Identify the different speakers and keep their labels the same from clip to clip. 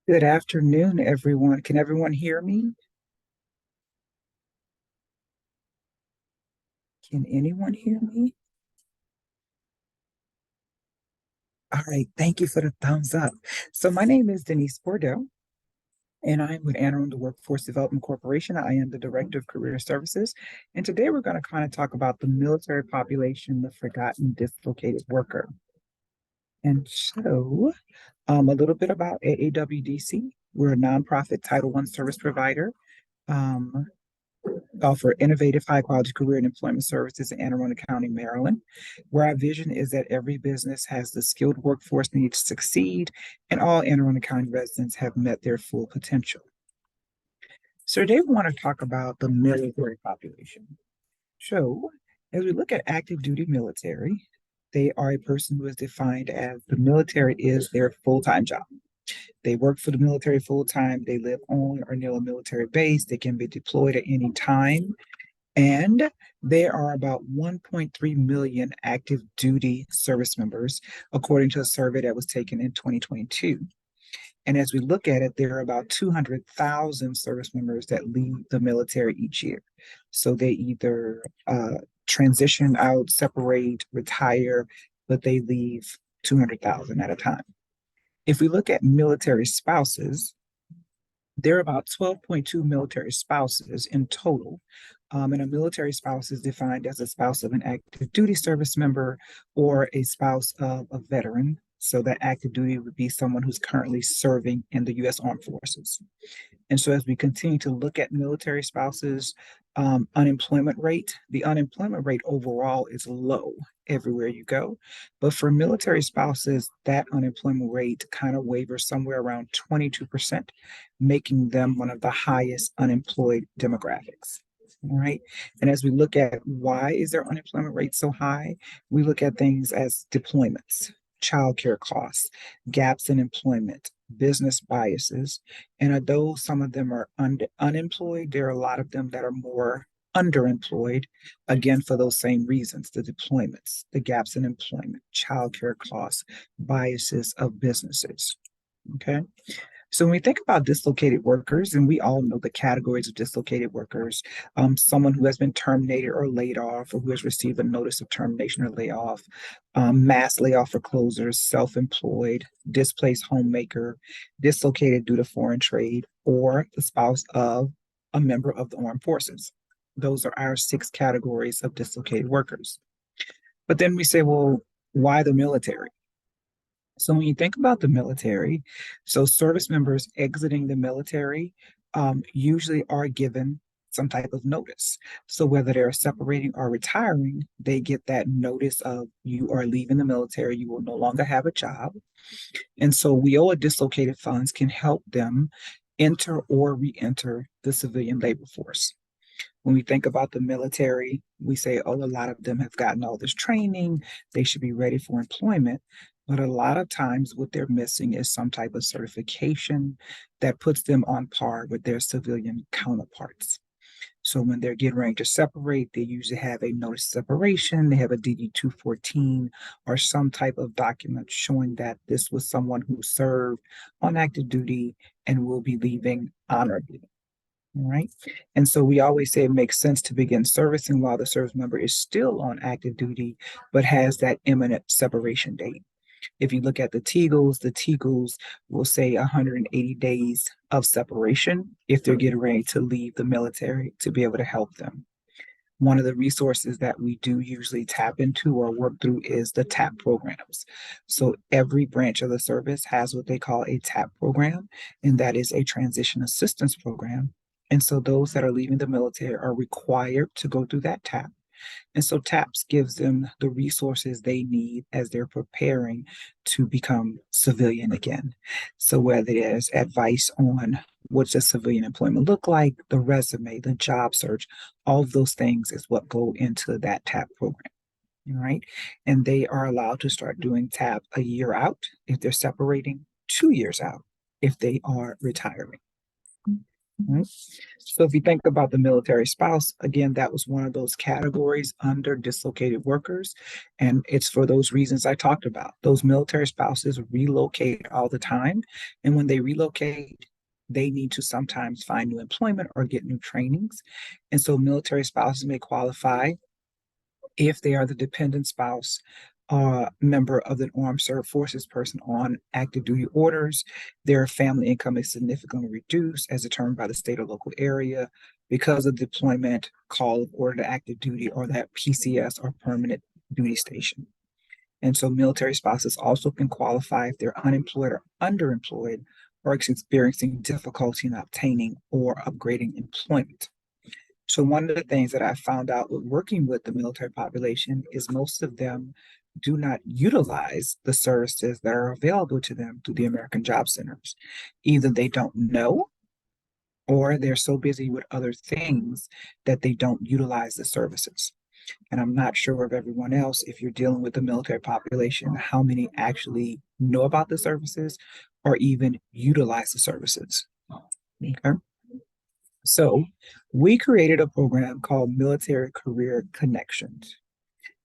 Speaker 1: Good afternoon, everyone. Can everyone hear me? Can anyone hear me? All right, thank you for the thumbs up. So my name is Denise Bourdeaux, and I'm with Anne Arundel Workforce Development Corporation. I am the Director of Career Services, and today we're going to kind of talk about the military population, the forgotten dislocated worker. And so, a little bit about AAWDC. We're a nonprofit Title I service provider. Um, Offer innovative, high quality career and employment services in Anne Arundel County, Maryland, where our vision is that every business has the skilled workforce needed to succeed, and all Anne Arundel County residents have met their full potential. So today we want to talk about the military population. So, as we look at active duty military, they are a person who is defined as the military is their full-time job. They work for the military full time. They live on or near a military base. They can be deployed at any time. And there are about 1.3 million active duty service members, according to a survey that was taken in 2022. And as we look at it, there are about 200,000 service members that leave the military each year. So they either transition out, separate, retire, but they leave 200,000 at a time. If we look at military spouses, there are about 12.2 military spouses in total. And a military spouse is defined as a spouse of an active duty service member or a spouse of a veteran. So that active duty would be someone who's currently serving in the U.S. Armed Forces. And so as we continue to look at military spouses, the unemployment rate overall is low everywhere you go. But for military spouses, that unemployment rate kind of wavers somewhere around 22%, making them one of the highest unemployed demographics. All right. And as we look at why is their unemployment rate so high, we look at things as deployments, childcare costs, gaps in employment, business biases. And although some of them are unemployed, there are a lot of them that are more underemployed, again, for those same reasons, the deployments, the gaps in employment, childcare costs, biases of businesses. Okay. So when we think about dislocated workers, and we all know the categories of dislocated workers, someone who has been terminated or laid off, or who has received a notice of termination or layoff, mass layoff or closures, self-employed, displaced homemaker, dislocated due to foreign trade, or the spouse of a member of the armed forces. Those are our 6 categories of dislocated workers. But then we say, well, why the military? So when you think about the military, so service members exiting the military usually are given some type of notice. So whether they're separating or retiring, they get that notice of you are leaving the military, you will no longer have a job. And so WEA dislocated funds can help them enter or re-enter the civilian labor force. When we think about the military, we say, oh, a lot of them have gotten all this training, they should be ready for employment. But a lot of times, what they're missing is some type of certification that puts them on par with their civilian counterparts. So when they're getting ready to separate, they usually have a notice of separation, they have a DD 214 or some type of document showing that this was someone who served on active duty and will be leaving honorably. All right. And so we always say it makes sense to begin servicing while the service member is still on active duty, but has that imminent separation date. If you look at the Tegels will say 180 days of separation if they're getting ready to leave the military to be able to help them. One of the resources that we do usually tap into or work through is the TAP programs. So every branch of the service has what they call a TAP program, and that is a transition assistance program. And so those that are leaving the military are required to go through that TAP. And so TAPS gives them the resources they need as they're preparing to become civilian again. So whether there's advice on what does civilian employment look like, the resume, the job search, all of those things is what go into that TAP program. All right. And they are allowed to start doing TAP a year out if they're separating, 2 years out if they are retiring. Right? So if you think about the military spouse, again, that was one of those categories under dislocated workers. And it's for those reasons I talked about. Those military spouses relocate all the time. And when they relocate, they need to sometimes find new employment or get new trainings. And so military spouses may qualify if they are the dependent spouse, member of the armed served forces person on active duty orders, their family income is significantly reduced as determined by the state or local area because of deployment, call of order to active duty, or that PCS or permanent duty station. And so military spouses also can qualify if they're unemployed or underemployed or experiencing difficulty in obtaining or upgrading employment. So one of the things that I found out with working with the military population is most of them do not utilize the services that are available to them through the American Job Centers. Either they don't know or they're so busy with other things that they don't utilize the services. And I'm not sure of everyone else, if you're dealing with the military population, how many actually know about the services or even utilize the services. Okay. So we created a program called Military Career Connections.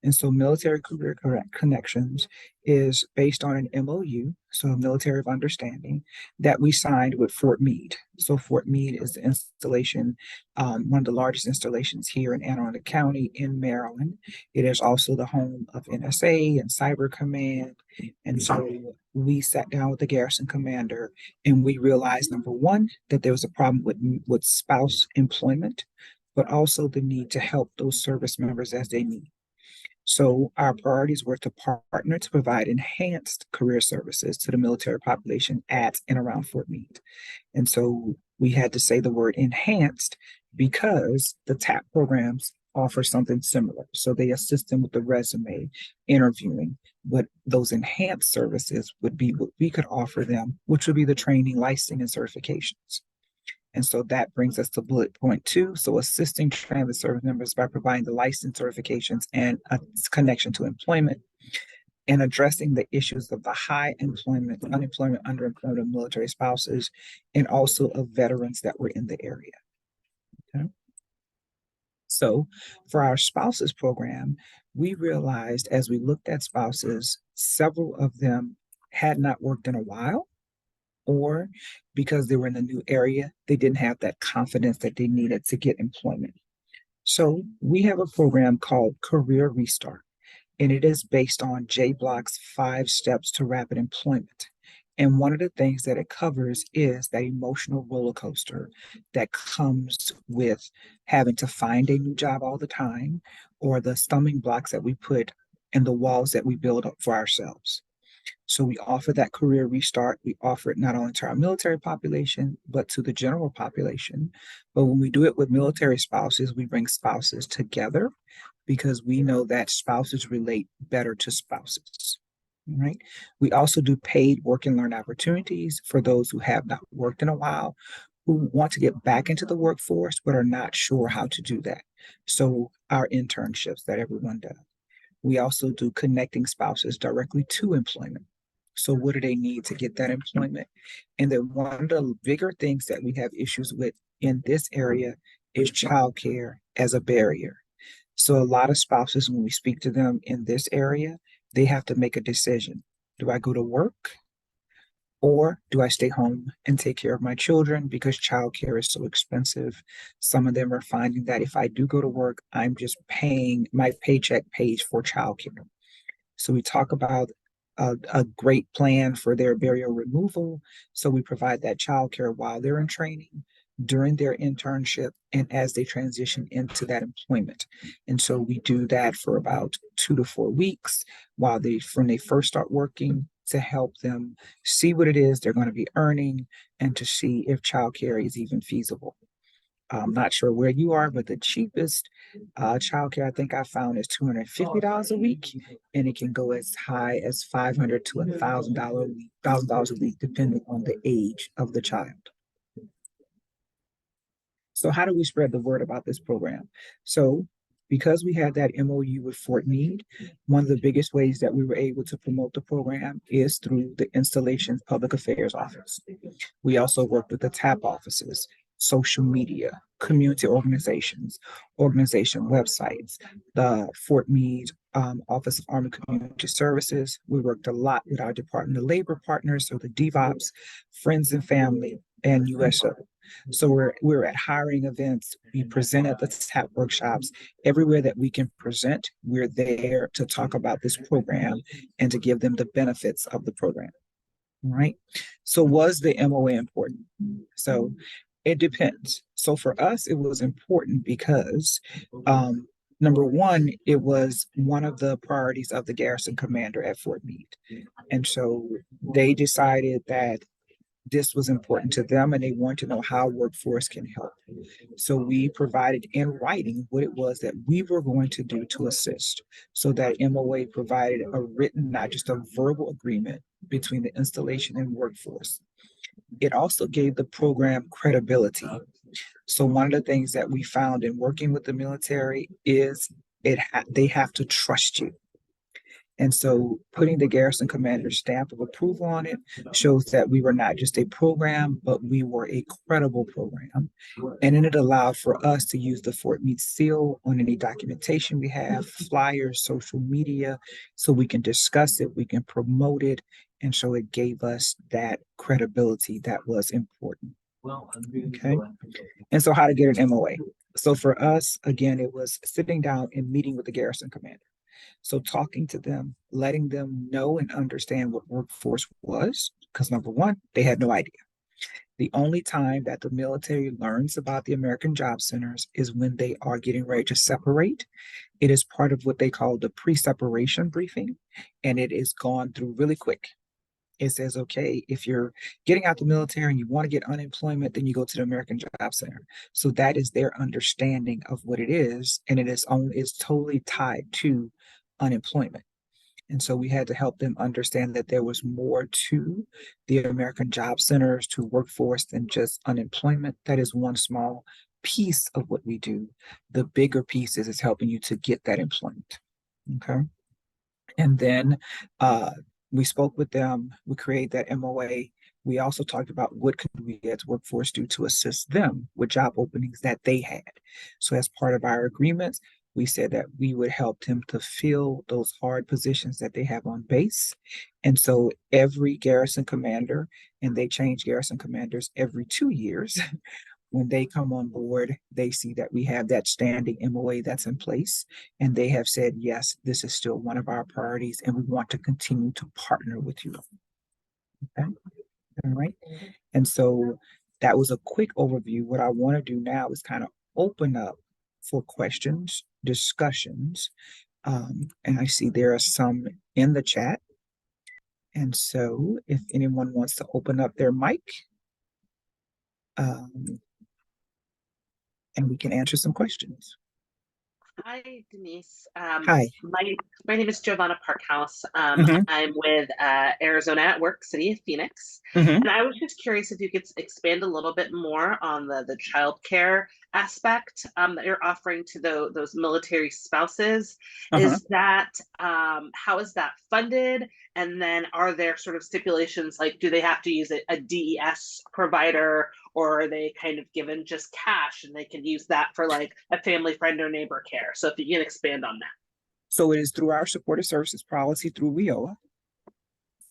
Speaker 1: And so Military Career Connections is based on an MOU, so a Military of Understanding, that we signed with Fort Meade. So Fort Meade is the installation, one of the largest installations here in Anne Arundel County in Maryland. It is also the home of NSA and Cyber Command. And so we sat down with the garrison commander and we realized, number one, that there was a problem with spouse employment, but also the need to help those service members as they need. So our priorities were to partner to provide enhanced career services to the military population at and around Fort Meade. And so we had to say the word enhanced because the TAP programs offer something similar. So they assist them with the resume, interviewing, but those enhanced services would be what we could offer them, which would be the training, licensing, and certifications. And so that brings us to bullet point 2. So assisting transit service members by providing the license certifications and a connection to employment and addressing the issues of the high employment, unemployment, underemployment of military spouses, and also of veterans that were in the area. Okay. So for our spouses program, we realized as we looked at spouses, several of them had not worked in a while, or because they were in a new area, they didn't have that confidence that they needed to get employment. So we have a program called Career Restart, and it is based on J Block's 5 steps to rapid employment. And one of the things that it covers is that emotional roller coaster that comes with having to find a new job all the time, or the stumbling blocks that we put in the walls that we build up for ourselves. So we offer that career restart. We offer it not only to our military population, but to the general population. But when we do it with military spouses, we bring spouses together because we know that spouses relate better to spouses. Right. We also do paid work and learn opportunities for those who have not worked in a while, who want to get back into the workforce, but are not sure how to do that. So our internships that everyone does. We also do connecting spouses directly to employment. So what do they need to get that employment? And then one of the bigger things that we have issues with in this area is childcare as a barrier. So a lot of spouses, when we speak to them in this area, they have to make a decision. Do I go to work or do I stay home and take care of my children because childcare is so expensive? Some of them are finding that if I do go to work, I'm just paying, my paycheck pays for childcare. So we talk about a great plan for their barrier removal. So we provide that childcare while they're in training, during their internship, and as they transition into that employment. And so we do that for about 2 to 4 weeks while when they first start working, to help them see what it is they're going to be earning and to see if childcare is even feasible. I'm not sure where you are, but the cheapest childcare I think I found is $250 a week, and it can go as high as $500 to $1,000 a week, depending on the age of the child. So how do we spread the word about this program? So because we had that MOU with Fort Meade, one of the biggest ways that we were able to promote the program is through the installation's public affairs office. We also worked with the TAP offices social media, community organizations, organization websites, the Fort Meade Office of Army Community Services. We worked a lot with our Department of Labor partners, so the DVOPs, Friends and Family, and USO. So we're at hiring events. We present at the TAP workshops. Everywhere that we can present, we're there to talk about this program and to give them the benefits of the program. Right. So was the MOA important? So it depends. So for us, it was important because number one, it was one of the priorities of the garrison commander at Fort Meade. And so they decided that this was important to them and they wanted to know how workforce can help. So we provided in writing what it was that we were going to do to assist. So that MOA provided a written, not just a verbal agreement between the installation and workforce. It also gave the program credibility. So one of the things that we found in working with the military is they have to trust you. And so putting the garrison commander's stamp of approval on it shows that we were not just a program, but we were a credible program. And then it allowed for us to use the Fort Meade seal on any documentation we have, flyers, social media, so we can discuss it, we can promote it. And so it gave us that credibility that was important. Okay. And so how to get an MOA. So for us, again, it was sitting down and meeting with the garrison commander. So talking to them, letting them know and understand what workforce was, because number one, they had no idea. The only time that the military learns about the American Job Centers is when they are getting ready to separate. It is part of what they call the pre-separation briefing, and it is gone through really quick. It says, okay, if you're getting out the military and you want to get unemployment, then you go to the American Job Center. So that is their understanding of what it is, and it's totally tied to unemployment. And so we had to help them understand that there was more to the American Job Centers, to workforce than just unemployment. That is one small piece of what we do. The bigger piece is helping you to get that employment. Okay. And then we spoke with them, we created that MOA. We also talked about what could we as workforce do to assist them with job openings that they had. So as part of our agreements, we said that we would help them to fill those hard positions that they have on base. And so every garrison commander, and they change garrison commanders every 2 years, when they come on board, they see that we have that standing MOA that's in place. And they have said, yes, this is still one of our priorities, and we want to continue to partner with you. Okay. All right. And so that was a quick overview. What I want to do now is kind of open up for questions, discussions. And I see there are some in the chat. And so if anyone wants to open up their mic, and we can answer some questions.
Speaker 2: Hi, Denise.
Speaker 1: Hi.
Speaker 2: My name is Giovanna Parkhouse. I'm with Arizona at Work, City of Phoenix. And I was just curious if you could expand a little bit more on the childcare aspect that you're offering to those military spouses. Is that, how is that funded? And then are there sort of stipulations, like do they have to use a DES provider, or are they kind of given just cash and they can use that for like a family, friend, or neighbor care? So if you can expand on that.
Speaker 1: So it is through our supportive services policy through WEA.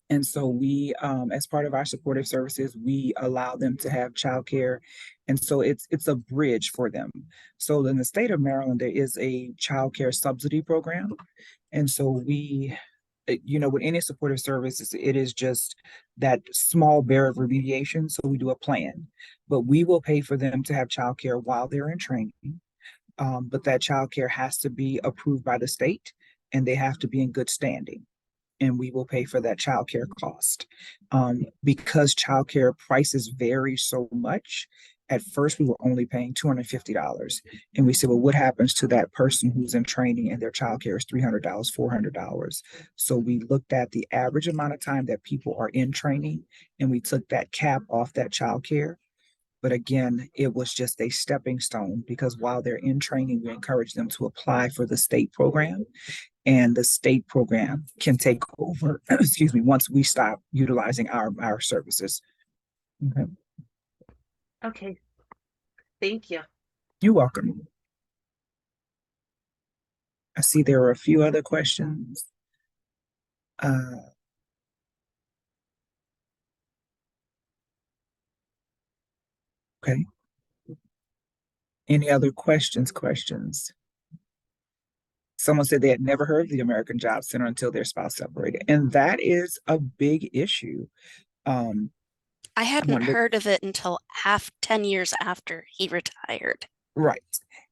Speaker 1: And so we, as part of our supportive services, we allow them to have childcare. And so it's a bridge for them. So in the state of Maryland, there is a childcare subsidy program. And so we, with any supportive services, it is just that small bear of remediation. So we do a plan, but we will pay for them to have childcare while they're in training. But that childcare has to be approved by the state and they have to be in good standing. And we will pay for that childcare cost. Because childcare prices vary so much, at first we were only paying $250. And we said, well, what happens to that person who's in training and their childcare is $300, $400? So we looked at the average amount of time that people are in training, and we took that cap off that childcare. But again, it was just a stepping stone, because while they're in training, we encourage them to apply for the state program. And the state program can take over, excuse me, once we stop utilizing our services.
Speaker 2: Okay. Thank you.
Speaker 1: You're welcome. I see there are a few other questions. Okay. Any other questions? Someone said they had never heard of the American Job Center until their spouse separated. And that is a big issue.
Speaker 3: I hadn't heard of it until 10 years after he retired.
Speaker 1: Right.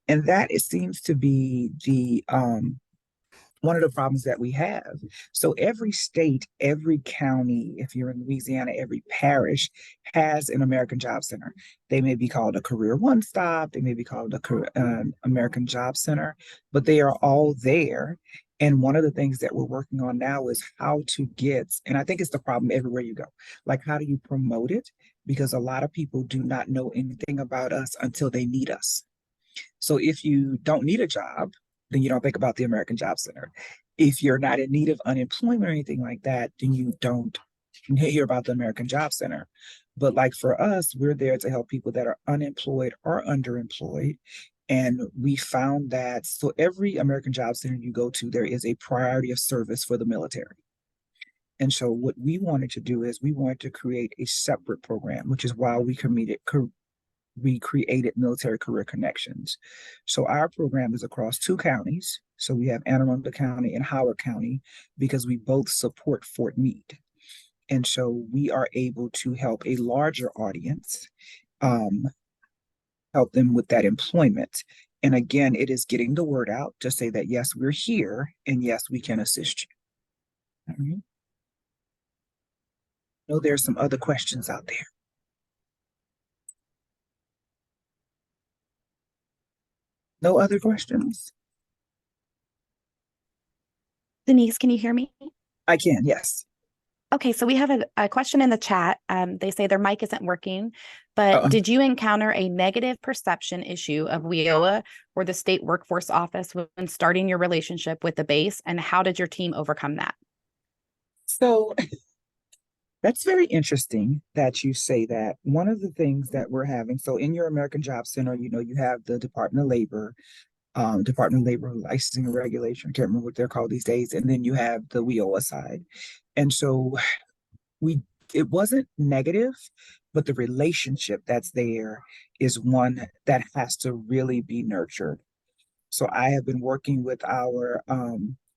Speaker 1: And that it seems to be the one of the problems that we have. So every state, every county, if you're in Louisiana, every parish has an American Job Center. They may be called a Career One Stop, they may be called a American Job Center, but they are all there. And one of the things that we're working on now is how to get, and I think it's the problem everywhere you go, like how do you promote it? Because a lot of people do not know anything about us until they need us. So if you don't need a job, then you don't think about the American Job Center. If you're not in need of unemployment or anything like that, then you don't hear about the American Job Center. But like for us, we're there to help people that are unemployed or underemployed. And we found that so every American Job Center you go to, there is a priority of service for the military. And so what we wanted to do is we wanted to create a separate program, which is why we created Military Career Connections. So our program is across 2 counties. So we have Anne Arundel County and Howard County because we both support Fort Meade. And so we are able to help a larger audience, help them with that employment. And again, it is getting the word out to say that, yes, we're here and yes, we can assist you. All right. I know there's some other questions out there. No other questions?
Speaker 4: Denise, can you hear me?
Speaker 1: I can, yes.
Speaker 4: Okay, so we have a question in the chat. They say their mic isn't working, but did you encounter a negative perception issue of WEOA or the state workforce office when starting your relationship with the base, and how did your team overcome that?
Speaker 1: So that's very interesting that you say that. One of the things that we're having, so in your American Job Center, you have the Department of Labor licensing and regulation. I can't remember what they're called these days. And then you have the WEOA side. And so it wasn't negative, but the relationship that's there is one that has to really be nurtured. So I have been working with our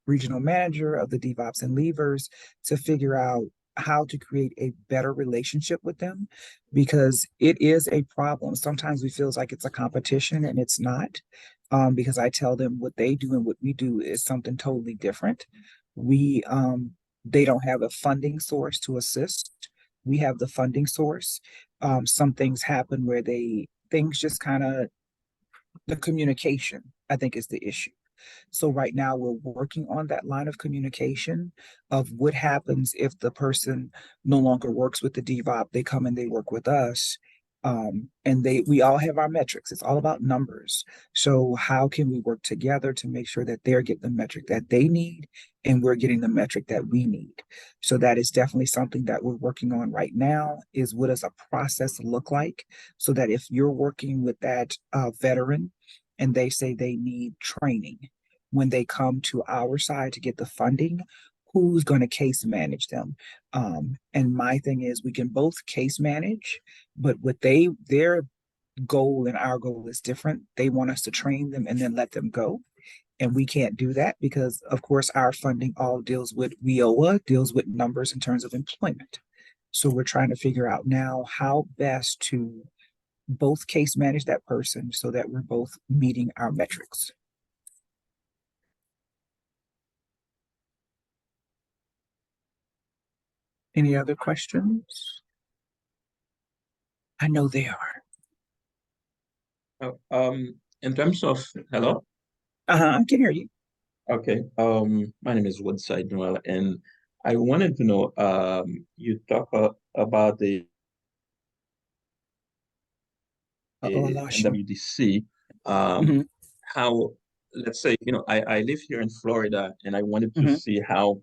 Speaker 1: regional manager of the DevOps and Leavers to figure out how to create a better relationship with them, because it is a problem. Sometimes we feel like it's a competition and it's not, because I tell them what they do and what we do is something totally different. They don't have a funding source to assist. We have the funding source. Some things happen where things just kind of, the communication, I think, is the issue. So right now we're working on that line of communication of what happens if the person no longer works with the DevOps, they come and they work with us. And we all have our metrics. It's all about numbers. So how can we work together to make sure that they're getting the metric that they need and we're getting the metric that we need? So that is definitely something that we're working on right now, is what does a process look like, so that if you're working with that veteran and they say they need training, when they come to our side to get the funding, who's going to case manage them? And my thing is we can both case manage, but their goal and our goal is different. They want us to train them and then let them go. And we can't do that because, of course, our funding all deals with WEOA, deals with numbers in terms of employment. So we're trying to figure out now how best to both case manage that person so that we're both meeting our metrics. Any other questions? I know they are.
Speaker 5: In terms of, hello?
Speaker 1: I can hear you.
Speaker 5: Okay. My name is Woodside Noel, and I wanted to know, you talk about the AAWDC, how, let's say, I live here in Florida, and I wanted to see how,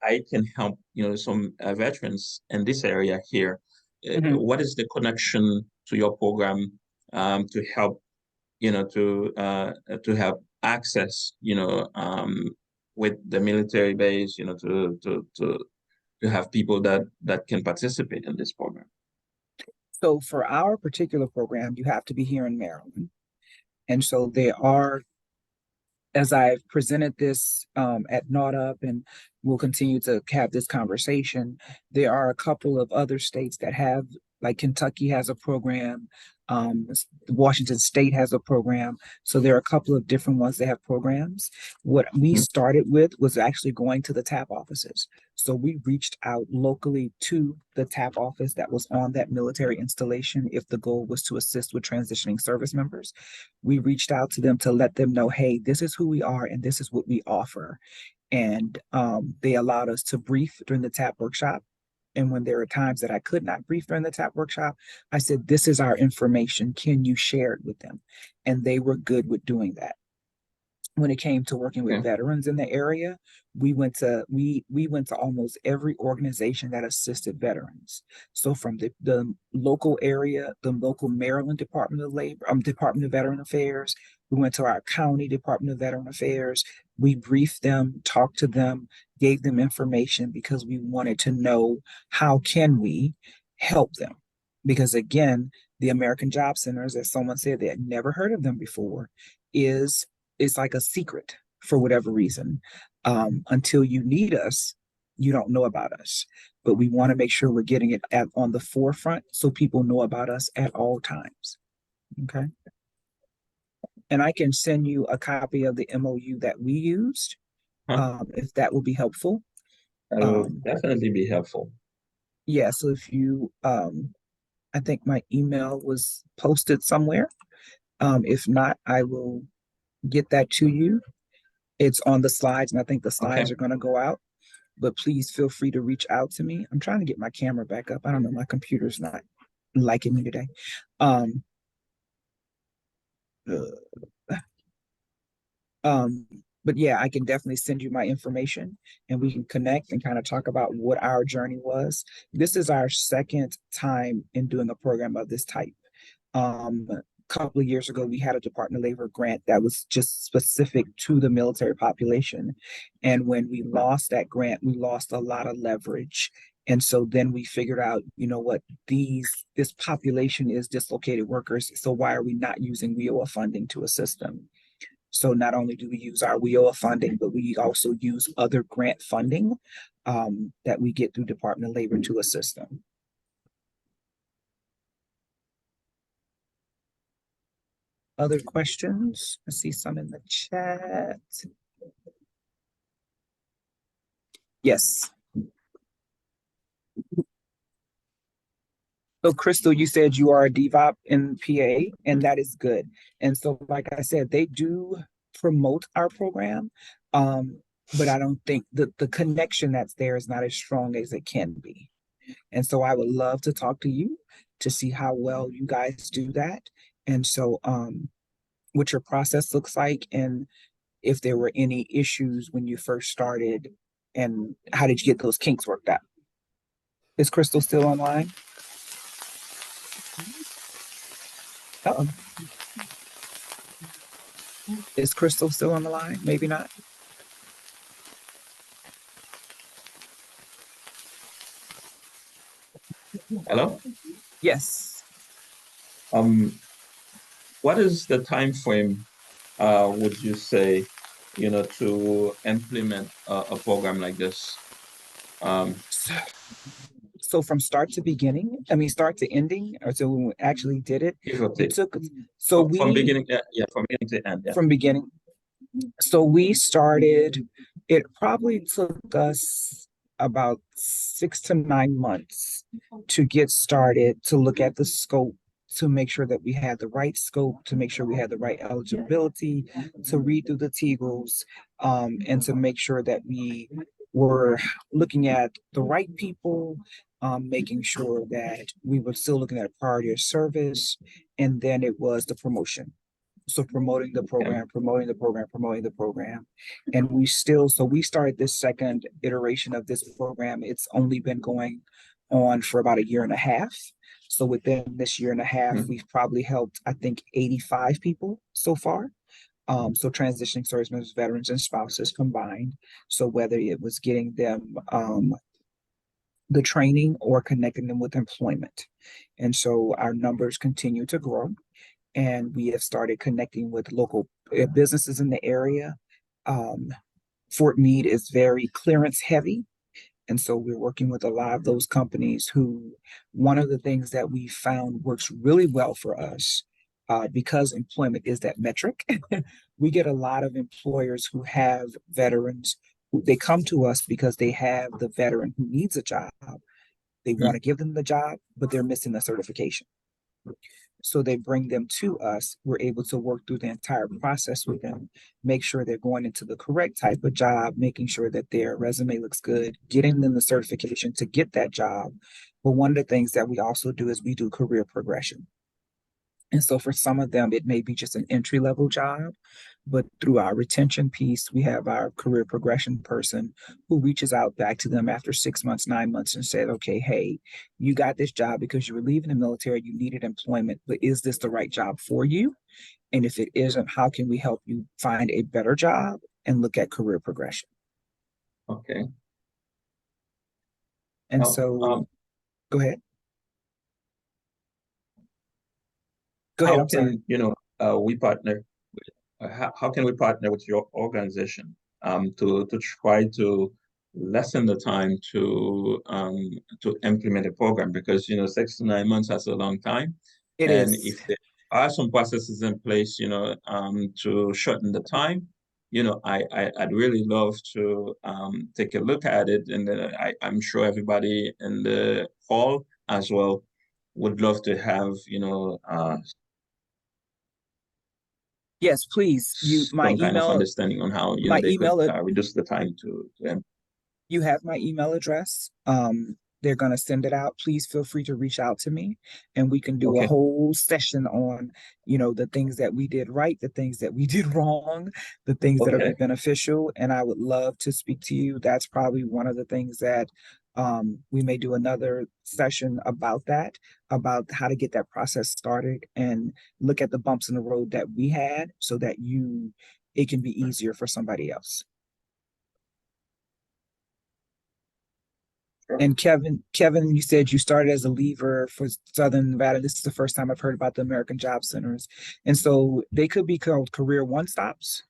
Speaker 5: I can help, some veterans in this area here. What is the connection to your program to help, to have access, with the military base, to have people that can participate in this program?
Speaker 1: So for our particular program, you have to be here in Maryland. And so there are, as I've presented this at NAUDUP, and we'll continue to have this conversation, there are a couple of other states that have, like Kentucky has a program, Washington State has a program. So there are a couple of different ones that have programs. What we started with was actually going to the TAP offices. So we reached out locally to the TAP office that was on that military installation. If the goal was to assist with transitioning service members, we reached out to them to let them know, hey, this is who we are and this is what we offer. And they allowed us to brief during the TAP workshop. And when there are times that I could not brief during the TAP workshop, I said, this is our information. Can you share it with them? And they were good with doing that. When it came to working with veterans in the area, we went to almost every organization that assisted veterans. So from the local area, the local Maryland Department of Labor, Department of Veteran Affairs, we went to our county Department of Veteran Affairs. We briefed them, talked to them, gave them information because we wanted to know how can we help them. Because again, the American Job Centers, as someone said, they had never heard of them before, it's like a secret for whatever reason. Until you need us, you don't know about us. But we want to make sure we're getting it on the forefront so people know about us at all times. Okay. And I can send you a copy of the MOU that we used, if that will be helpful.
Speaker 5: That will definitely be helpful.
Speaker 1: Yeah, so if you, I think my email was posted somewhere. If not, I will get that to you. It's on the slides, and I think the slides are going to go out. But please feel free to reach out to me. I'm trying to get my camera back up. I don't know, my computer's not liking me today. But yeah, I can definitely send you my information and we can connect and kind of talk about what our journey was. This is our second time in doing a program of this type. A couple of years ago, we had a Department of Labor grant that was just specific to the military population. And when we lost that grant, we lost a lot of leverage. And so then we figured out, you know what, this population is dislocated workers. So why are we not using WEA funding to assist them? So not only do we use our WEA funding, but we also use other grant funding that we get through Department of Labor to assist them. Other questions? I see some in the chat. Yes. So Crystal, you said you are a DVOP in PA, and that is good. And so, like I said, they do promote our program, but I don't think the connection that's there is not as strong as it can be. And so I would love to talk to you to see how well you guys do that. And so what your process looks like, and if there were any issues when you first started, and how did you get those kinks worked out? Is Crystal still online? Uh-oh. Is Crystal still on the line? Maybe not.
Speaker 5: Hello?
Speaker 1: Yes.
Speaker 5: What is the time frame, would you say, to implement a program like this?
Speaker 1: So from start to beginning, start to ending, or so when we actually did it, it took, so
Speaker 5: from beginning, from beginning to end. Yeah.
Speaker 1: From beginning. So we started, it probably took us about 6 to 9 months to get started, to look at the scope, to make sure that we had the right scope, to make sure we had the right eligibility, to read through the TGLs, and to make sure that we were looking at the right people, making sure that we were still looking at priority of service, and then it was the promotion. So promoting the program, promoting the program. And we started this second iteration of this program. It's only been going on for about 1.5 years. So within this year and a half, we've probably helped, I think, 85 people so far. So transitioning service members, veterans, and spouses combined. So whether it was getting them the training or connecting them with employment. And so our numbers continue to grow, and we have started connecting with local businesses in the area. Fort Meade is very clearance heavy. And so we're working with a lot of those companies who, one of the things that we found works really well for us, because employment is that metric, we get a lot of employers who have veterans. They come to us because they have the veteran who needs a job. They want to give them the job, but they're missing the certification. So they bring them to us. We're able to work through the entire process with them, make sure they're going into the correct type of job, making sure that their resume looks good, getting them the certification to get that job. But one of the things that we also do is we do career progression. And so for some of them, it may be just an entry-level job, but through our retention piece, we have our career progression person who reaches out back to them after 6 months, 9 months and said, okay, hey, you got this job because you were leaving the military, you needed employment, but is this the right job for you? And if it isn't, how can we help you find a better job and look at career progression?
Speaker 5: Okay.
Speaker 1: And so, go ahead. Go ahead.
Speaker 5: How can we partner? How can we partner with your organization to try to lessen the time to implement a program? Because 6 to 9 months, that's a long time.
Speaker 1: It
Speaker 5: and
Speaker 1: is.
Speaker 5: If there are some processes in place, to shorten the time, I'd really love to take a look at it, and then I'm sure everybody in the hall as well would love to have
Speaker 1: Yes, please. My
Speaker 5: some kind of
Speaker 1: email,
Speaker 5: understanding on how
Speaker 1: my
Speaker 5: they could
Speaker 1: email,
Speaker 5: reduce the time to them.
Speaker 1: you have my email address. They're going to send it out. Please feel free to reach out to me, and we can do a whole session on, the things that we did right, the things that we did wrong, the things that are beneficial. And I would love to speak to you. That's probably one of the things that we may do another session about that, about how to get that process started and look at the bumps in the road that we had so that it can be easier for somebody else. And Kevin, you said you started as a leaver for Southern Nevada. This is the first time I've heard about the American Job Centers. And so they could be called Career One Stops,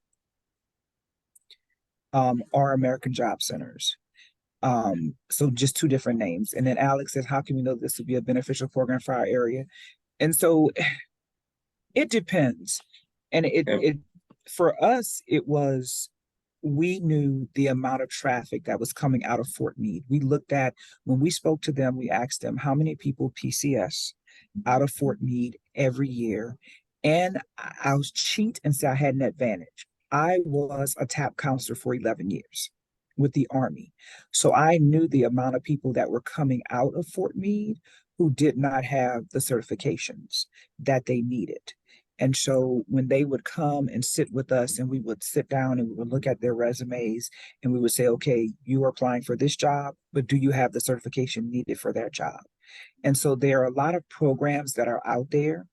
Speaker 1: or American Job Centers. So just two different names. And then Alex says, how can we know this would be a beneficial program for our area? And so it depends. And it for us, we knew the amount of traffic that was coming out of Fort Meade. We looked at, when we spoke to them, we asked them how many people PCS out of Fort Meade every year. And I was cheat and say I had an advantage. I was a TAP counselor for 11 years with the Army. So I knew the amount of people that were coming out of Fort Meade who did not have the certifications that they needed. And so when they would come and sit with us and we would sit down and we would look at their resumes and we would say, okay, you are applying for this job, but do you have the certification needed for that job? And so there are a lot of programs that are out there.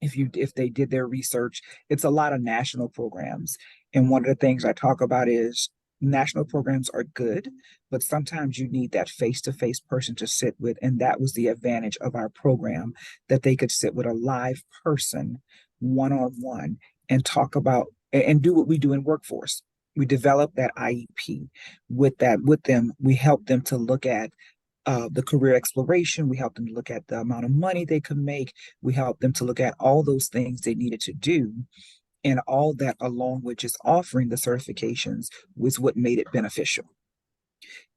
Speaker 1: If they did their research, it's a lot of national programs. And one of the things I talk about is national programs are good, but sometimes you need that face-to-face person to sit with. And that was the advantage of our program, that they could sit with a live person one-on-one and talk about and do what we do in workforce. We develop that IEP with them. We help them to look at the career exploration. We help them to look at the amount of money they could make. We help them to look at all those things they needed to do. And all that, along with just offering the certifications, was what made it beneficial.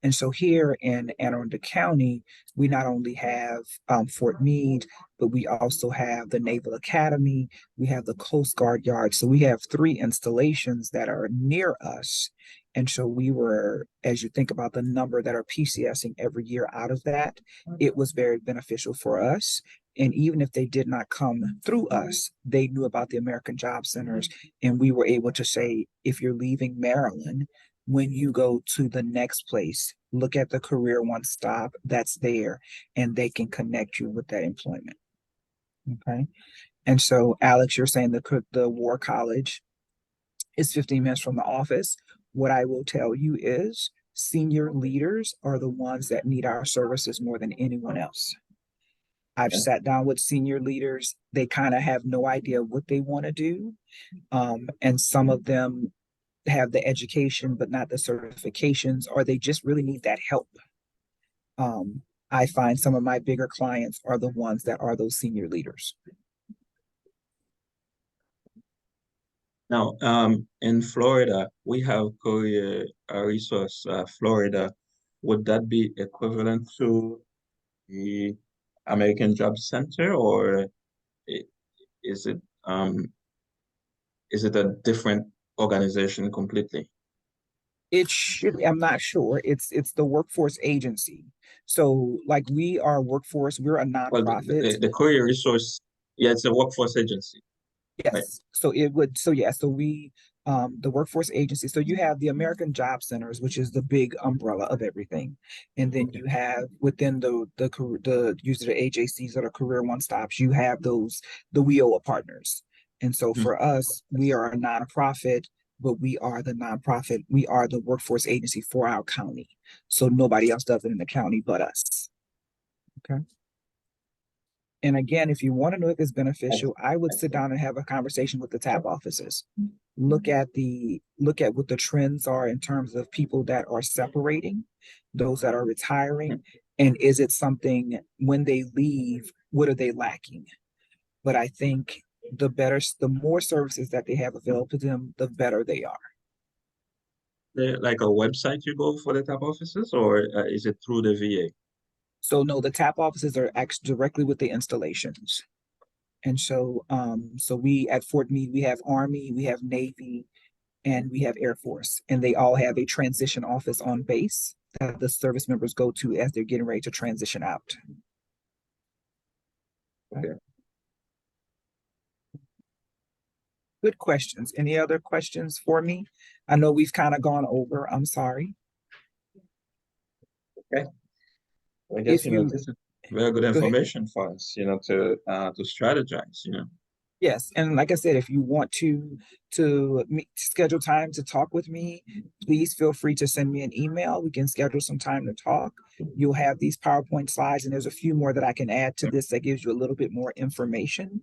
Speaker 1: And so here in Anne Arundel County, we not only have Fort Meade, but we also have the Naval Academy. We have the Coast Guard Yard. So we have 3 installations that are near us. And so we were, as you think about the number that are PCSing every year out of that, it was very beneficial for us. And even if they did not come through us, they knew about the American Job Centers. And we were able to say, if you're leaving Maryland, when you go to the next place, look at the Career One Stop that's there, and they can connect you with that employment. Okay. And so, Alex, you're saying the War College is 15 minutes from the office. What I will tell you is senior leaders are the ones that need our services more than anyone else. I've sat down with senior leaders. They kind of have no idea what they want to do. And some of them have the education, but not the certifications, or they just really need that help. I find some of my bigger clients are the ones that are those senior leaders.
Speaker 5: Now, in Florida, we have Career Resource Florida. Would that be equivalent to the American Job Center, or is it a different organization completely?
Speaker 1: It should, I'm not sure. It's the workforce agency. So like we are workforce, we're a nonprofit.
Speaker 5: Well, the Career Resource, yeah, it's a workforce agency.
Speaker 1: Yes.
Speaker 5: Right.
Speaker 1: So it would, so yeah, so we the workforce agency. So you have the American Job Centers, which is the big umbrella of everything. And then you have within the use of the AJCs that are Career One Stops, you have the WEA partners. And so for us, we are a nonprofit, but we are the workforce agency for our county. So nobody else does it in the county but us. Okay. And again, if you want to know if it's beneficial, I would sit down and have a conversation with the TAP offices. Look at what the trends are in terms of people that are separating, those that are retiring, and is it something when they leave, what are they lacking? But I think the more services that they have available to them, the better they are.
Speaker 5: Like a website you go for the TAP offices, or is it through the VA?
Speaker 1: So no, the TAP offices are actually directly with the installations. And so so we at Fort Meade, we have Army, we have Navy, and we have Air Force, and they all have a transition office on base that the service members go to as they're getting ready to transition out.
Speaker 5: Okay.
Speaker 1: Good questions. Any other questions for me? I know we've kind of gone over. I'm sorry.
Speaker 5: Okay. I guess this is very good information for us, to strategize,
Speaker 1: Yes, and like I said, if you want to schedule time to talk with me, please feel free to send me an email. We can schedule some time to talk. You'll have these PowerPoint slides, and there's a few more that I can add to this that gives you a little bit more information.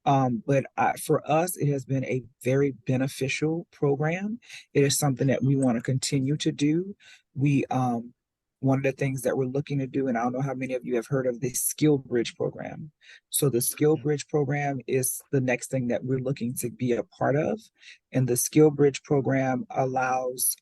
Speaker 1: But for us, it has been a very beneficial program. It is something that we want to continue to do. One of the things that we're looking to do, and I don't know how many of you have heard of the Skill Bridge program. So the Skill Bridge program is the next thing that we're looking to be a part of. And the Skill Bridge program allows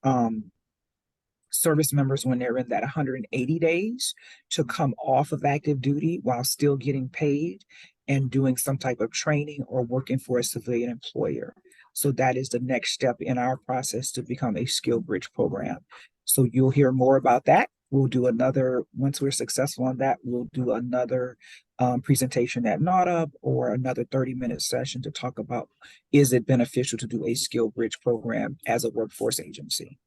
Speaker 1: service members, when they're in that 180 days, to come off of active duty while still getting paid and doing some type of training or working for a civilian employer. So that is the next step in our process to become a Skill Bridge program. So you'll hear more about that. We'll do another, once we're successful on that, we'll do another presentation at NAWDA or another 30-minute session to talk about, is it beneficial to do a Skill Bridge program as a workforce agency?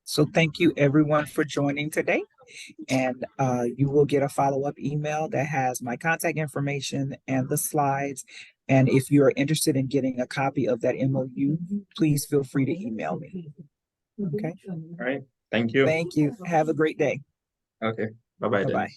Speaker 1: So thank you everyone for joining today. And you will get a follow-up email that has my contact information and the slides. And if you are interested in getting a copy of that MOU, please feel free to email me. Okay.
Speaker 5: All right. Thank you.
Speaker 1: Thank you. Have a great day.
Speaker 5: Okay. Bye-bye.
Speaker 1: Bye-bye.